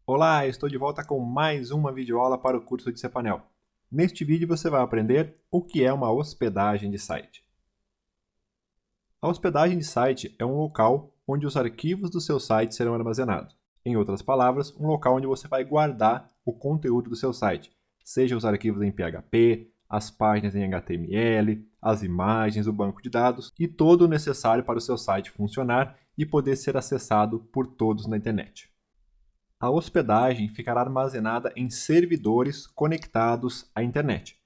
Olá, estou de volta com mais uma videoaula para o curso de cPanel. Neste vídeo você vai aprender o que é uma hospedagem de site. A hospedagem de site é um local onde os arquivos do seu site serão armazenados. Em outras palavras, um local onde você vai guardar o conteúdo do seu site, seja os arquivos em PHP, as páginas em HTML, as imagens, o banco de dados e todo o necessário para o seu site funcionar e poder ser acessado por todos na internet. A hospedagem ficará armazenada em servidores conectados à internet.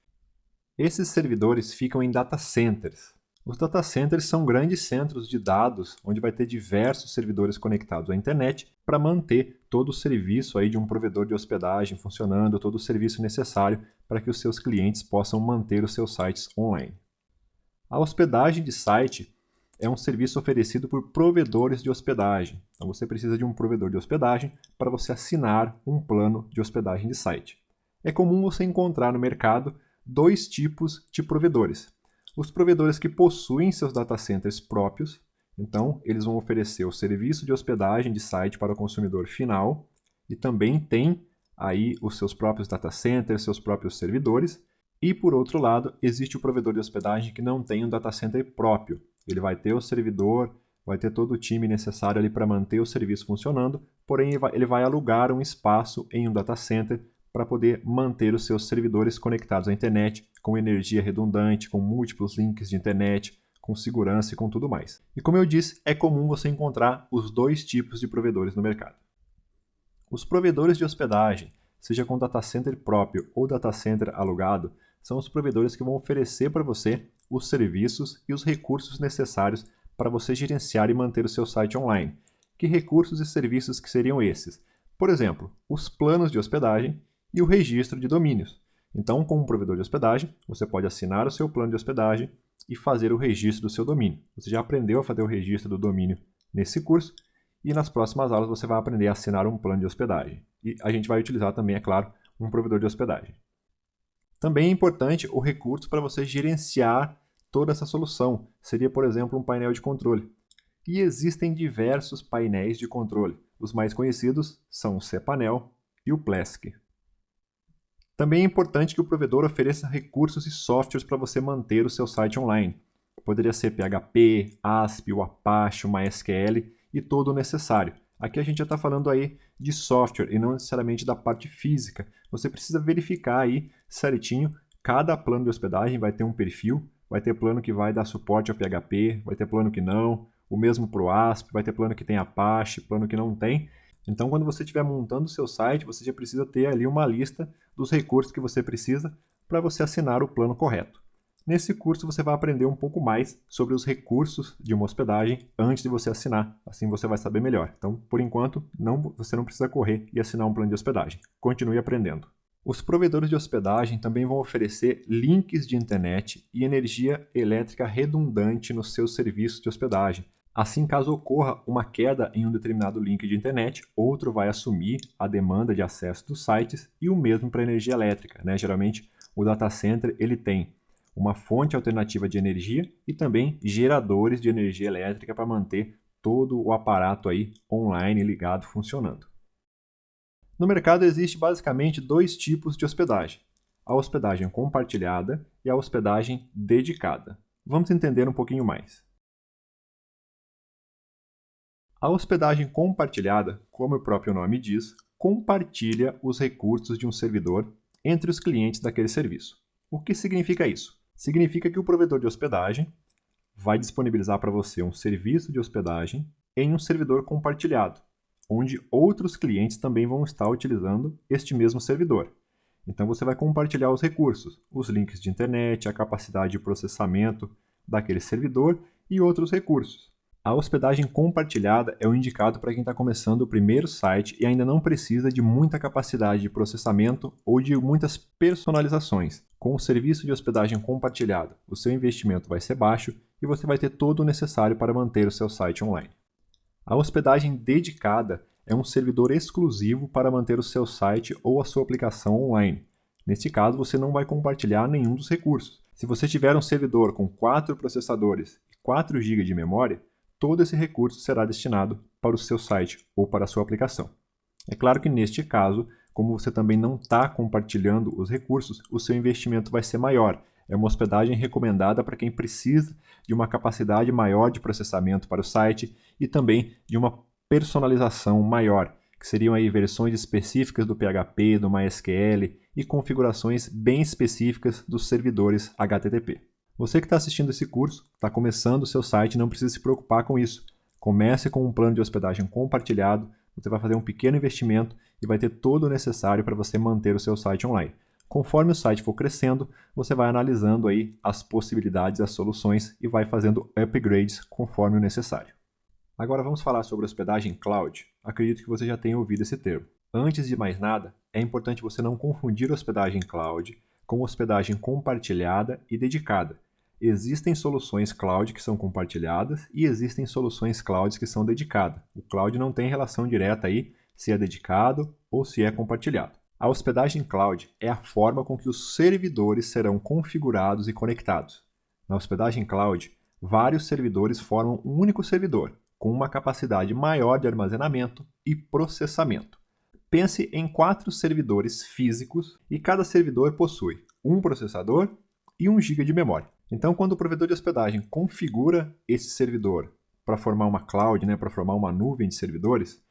Esses servidores ficam em data centers. Os data centers são grandes centros de dados onde vai ter diversos servidores conectados à internet para manter todo o serviço aí de um provedor de hospedagem funcionando, todo o serviço necessário para que os seus clientes possam manter os seus sites online. A hospedagem de site é um serviço oferecido por provedores de hospedagem. Então você precisa de um provedor de hospedagem para você assinar um plano de hospedagem de site. É comum você encontrar no mercado dois tipos de provedores. Os provedores que possuem seus data centers próprios, então eles vão oferecer o serviço de hospedagem de site para o consumidor final e também tem aí os seus próprios data centers, seus próprios servidores. E por outro lado, existe o provedor de hospedagem que não tem um data center próprio. Ele vai ter o servidor, vai ter todo o time necessário ali para manter o serviço funcionando, porém ele vai alugar um espaço em um data center para poder manter os seus servidores conectados à internet, com energia redundante, com múltiplos links de internet, com segurança e com tudo mais. E como eu disse, é comum você encontrar os dois tipos de provedores no mercado. Os provedores de hospedagem, seja com data center próprio ou data center alugado, são os provedores que vão oferecer para você os serviços e os recursos necessários para você gerenciar e manter o seu site online. Que recursos e serviços que seriam esses? Por exemplo, os planos de hospedagem e o registro de domínios. Então, com um provedor de hospedagem, você pode assinar o seu plano de hospedagem e fazer o registro do seu domínio. Você já aprendeu a fazer o registro do domínio nesse curso e nas próximas aulas você vai aprender a assinar um plano de hospedagem. E a gente vai utilizar também, é claro, um provedor de hospedagem. Também é importante o recurso para você gerenciar toda essa solução. Seria, por exemplo, um painel de controle. E existem diversos painéis de controle. Os mais conhecidos são o cPanel e o Plesk. Também é importante que o provedor ofereça recursos e softwares para você manter o seu site online. Poderia ser PHP, ASP, o Apache, o MySQL e todo o necessário. Aqui a gente já está falando aí de software e não necessariamente da parte física. Você precisa verificar aí certinho, cada plano de hospedagem vai ter um perfil, vai ter plano que vai dar suporte ao PHP, vai ter plano que não, o mesmo para o ASP, vai ter plano que tem Apache, plano que não tem. Então, quando você estiver montando o seu site, você já precisa ter ali uma lista dos recursos que você precisa para você assinar o plano correto. Nesse curso você vai aprender um pouco mais sobre os recursos de uma hospedagem antes de você assinar, assim você vai saber melhor. Então, por enquanto, você não precisa correr e assinar um plano de hospedagem. Continue aprendendo. Os provedores de hospedagem também vão oferecer links de internet e energia elétrica redundante nos seus serviços de hospedagem. Assim, caso ocorra uma queda em um determinado link de internet, outro vai assumir a demanda de acesso dos sites e o mesmo para a energia elétrica, né? Geralmente, o data center ele tem uma fonte alternativa de energia e também geradores de energia elétrica para manter todo o aparato aí online ligado funcionando. No mercado existe basicamente dois tipos de hospedagem: a hospedagem compartilhada e a hospedagem dedicada. Vamos entender um pouquinho mais. A hospedagem compartilhada, como o próprio nome diz, compartilha os recursos de um servidor entre os clientes daquele serviço. O que significa isso? Significa que o provedor de hospedagem vai disponibilizar para você um serviço de hospedagem em um servidor compartilhado, onde outros clientes também vão estar utilizando este mesmo servidor. Então você vai compartilhar os recursos, os links de internet, a capacidade de processamento daquele servidor e outros recursos. A hospedagem compartilhada é o indicado para quem está começando o primeiro site e ainda não precisa de muita capacidade de processamento ou de muitas personalizações. Com o serviço de hospedagem compartilhada, o seu investimento vai ser baixo e você vai ter todo o necessário para manter o seu site online. A hospedagem dedicada é um servidor exclusivo para manter o seu site ou a sua aplicação online. Neste caso, você não vai compartilhar nenhum dos recursos. Se você tiver um servidor com 4 processadores e 4 GB de memória, todo esse recurso será destinado para o seu site ou para a sua aplicação. É claro que neste caso, como você também não está compartilhando os recursos, o seu investimento vai ser maior. É uma hospedagem recomendada para quem precisa de uma capacidade maior de processamento para o site e também de uma personalização maior, que seriam aí versões específicas do PHP, do MySQL e configurações bem específicas dos servidores HTTP. Você que está assistindo esse curso, está começando o seu site, não precisa se preocupar com isso. Comece com um plano de hospedagem compartilhado, você vai fazer um pequeno investimento e vai ter todo o necessário para você manter o seu site online. Conforme o site for crescendo, você vai analisando aí as possibilidades, as soluções e vai fazendo upgrades conforme o necessário. Agora vamos falar sobre hospedagem cloud. Acredito que você já tenha ouvido esse termo. Antes de mais nada, é importante você não confundir hospedagem cloud com hospedagem compartilhada e dedicada. Existem soluções cloud que são compartilhadas e existem soluções cloud que são dedicadas. O cloud não tem relação direta aí se é dedicado ou se é compartilhado. A hospedagem cloud é a forma com que os servidores serão configurados e conectados. Na hospedagem cloud, vários servidores formam um único servidor, com uma capacidade maior de armazenamento e processamento. Pense em 4 servidores físicos e cada servidor possui um processador e 1 GB de memória. Então, quando o provedor de hospedagem configura esse servidor para formar uma cloud, para formar uma nuvem de servidores,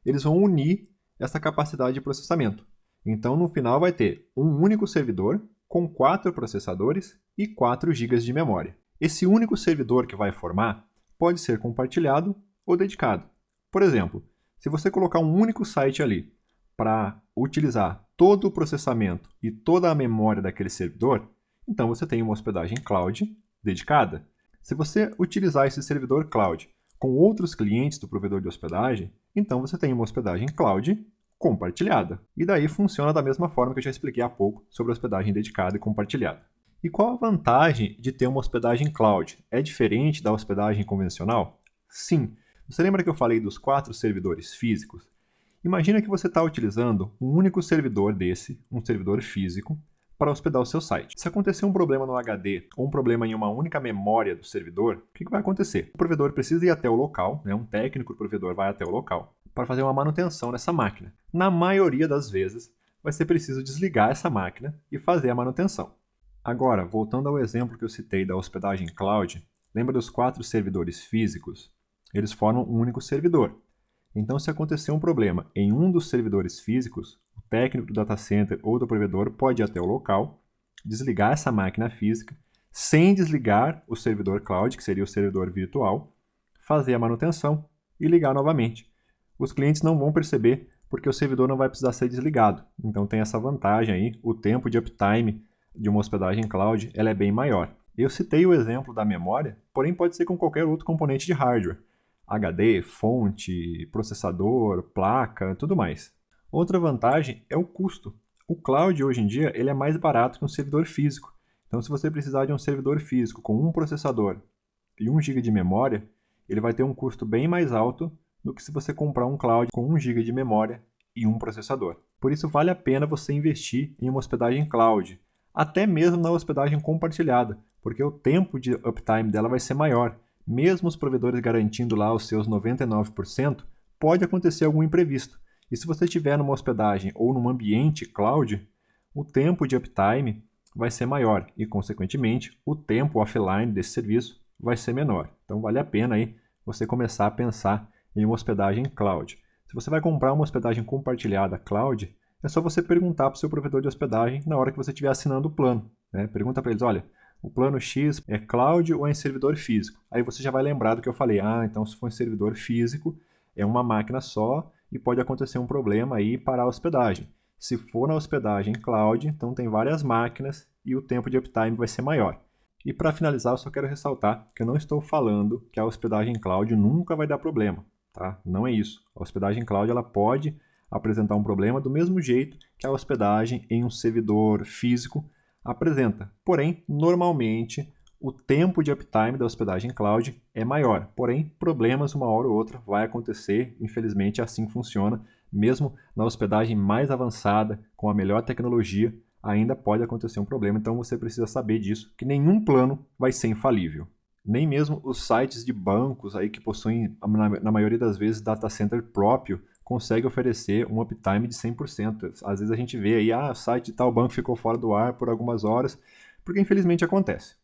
eles vão unir essa capacidade de processamento. Então, no final, vai ter um único servidor com 4 processadores e 4 GB de memória. Esse único servidor que vai formar pode ser compartilhado ou dedicado. Por exemplo, se você colocar um único site ali para utilizar todo o processamento e toda a memória daquele servidor, então você tem uma hospedagem cloud dedicada. Se você utilizar esse servidor cloud com outros clientes do provedor de hospedagem, então você tem uma hospedagem cloud compartilhada. E daí funciona da mesma forma que eu já expliquei há pouco sobre hospedagem dedicada e compartilhada. E qual a vantagem de ter uma hospedagem cloud? É diferente da hospedagem convencional? Sim. Você lembra que eu falei dos 4 servidores físicos? Imagina que você está utilizando um único servidor desse, um servidor físico, para hospedar o seu site. Se acontecer um problema no HD ou um problema em uma única memória do servidor, o que vai acontecer? O provedor precisa ir até o local, um técnico do provedor vai até o local, para fazer uma manutenção nessa máquina. Na maioria das vezes, vai ser preciso desligar essa máquina e fazer a manutenção. Agora, voltando ao exemplo que eu citei da hospedagem cloud, lembra dos 4 servidores físicos? Eles formam um único servidor. Então, se acontecer um problema em um dos servidores físicos, o técnico do data center ou do provedor pode ir até o local, desligar essa máquina física, sem desligar o servidor cloud, que seria o servidor virtual, fazer a manutenção e ligar novamente. Os clientes não vão perceber porque o servidor não vai precisar ser desligado. Então tem essa vantagem aí, o tempo de uptime de uma hospedagem cloud ela é bem maior. Eu citei o exemplo da memória, porém pode ser com qualquer outro componente de hardware. HD, fonte, processador, placa, tudo mais. Outra vantagem é o custo. O cloud hoje em dia ele é mais barato que um servidor físico. Então se você precisar de um servidor físico com um processador e 1 GB de memória, ele vai ter um custo bem mais alto do que se você comprar um cloud com 1 GB de memória e um processador. Por isso vale a pena você investir em uma hospedagem cloud, até mesmo na hospedagem compartilhada, porque o tempo de uptime dela vai ser maior. Mesmo os provedores garantindo lá os seus 99%, pode acontecer algum imprevisto. E se você estiver numa hospedagem ou num ambiente cloud, o tempo de uptime vai ser maior e, consequentemente, o tempo offline desse serviço vai ser menor. Então vale a pena aí você começar a pensar em uma hospedagem cloud. Se você vai comprar uma hospedagem compartilhada cloud, é só você perguntar para o seu provedor de hospedagem na hora que você estiver assinando o plano. Pergunta para eles, olha, o plano X é cloud ou é em servidor físico? Aí você já vai lembrar do que eu falei. Então se for em servidor físico, é uma máquina só e pode acontecer um problema aí para a hospedagem. Se for na hospedagem cloud, então tem várias máquinas e o tempo de uptime vai ser maior. E para finalizar, eu só quero ressaltar que eu não estou falando que a hospedagem cloud nunca vai dar problema. Tá? Não é isso. A hospedagem cloud ela pode apresentar um problema do mesmo jeito que a hospedagem em um servidor físico apresenta. Porém, normalmente, o tempo de uptime da hospedagem cloud é maior. Porém, problemas uma hora ou outra vai acontecer. Infelizmente, assim funciona. Mesmo na hospedagem mais avançada, com a melhor tecnologia, ainda pode acontecer um problema. Então, você precisa saber disso, que nenhum plano vai ser infalível. Nem mesmo os sites de bancos aí que possuem, na maioria das vezes, data center próprio, consegue oferecer um uptime de 100%. Às vezes a gente vê aí, o site de tal banco ficou fora do ar por algumas horas, porque infelizmente acontece.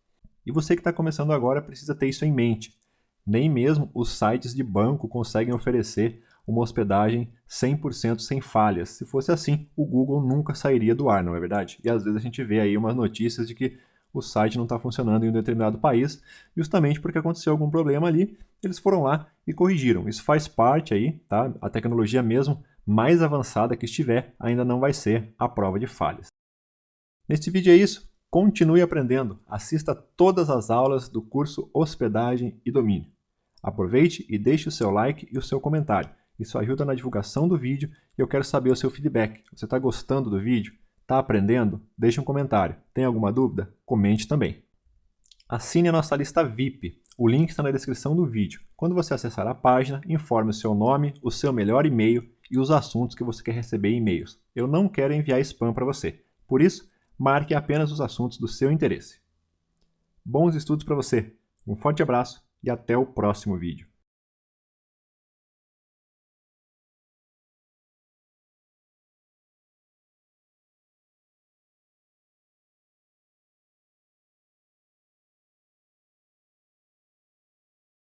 E você que está começando agora precisa ter isso em mente. Nem mesmo os sites de banco conseguem oferecer uma hospedagem 100% sem falhas. Se fosse assim, o Google nunca sairia do ar, não é verdade? E às vezes a gente vê aí umas notícias de que o site não está funcionando em um determinado país, justamente porque aconteceu algum problema ali, eles foram lá e corrigiram. Isso faz parte aí, tá? A tecnologia mesmo mais avançada que estiver, ainda não vai ser a prova de falhas. Neste vídeo é isso. Continue aprendendo. Assista todas as aulas do curso Hospedagem e Domínio. Aproveite e deixe o seu like e o seu comentário. Isso ajuda na divulgação do vídeo e eu quero saber o seu feedback. Você está gostando do vídeo? Está aprendendo? Deixe um comentário. Tem alguma dúvida? Comente também. Assine a nossa lista VIP. O link está na descrição do vídeo. Quando você acessar a página, informe o seu nome, o seu melhor e-mail e os assuntos que você quer receber em e-mails. Eu não quero enviar spam para você. Por isso, marque apenas os assuntos do seu interesse. Bons estudos para você. Um forte abraço e até o próximo vídeo.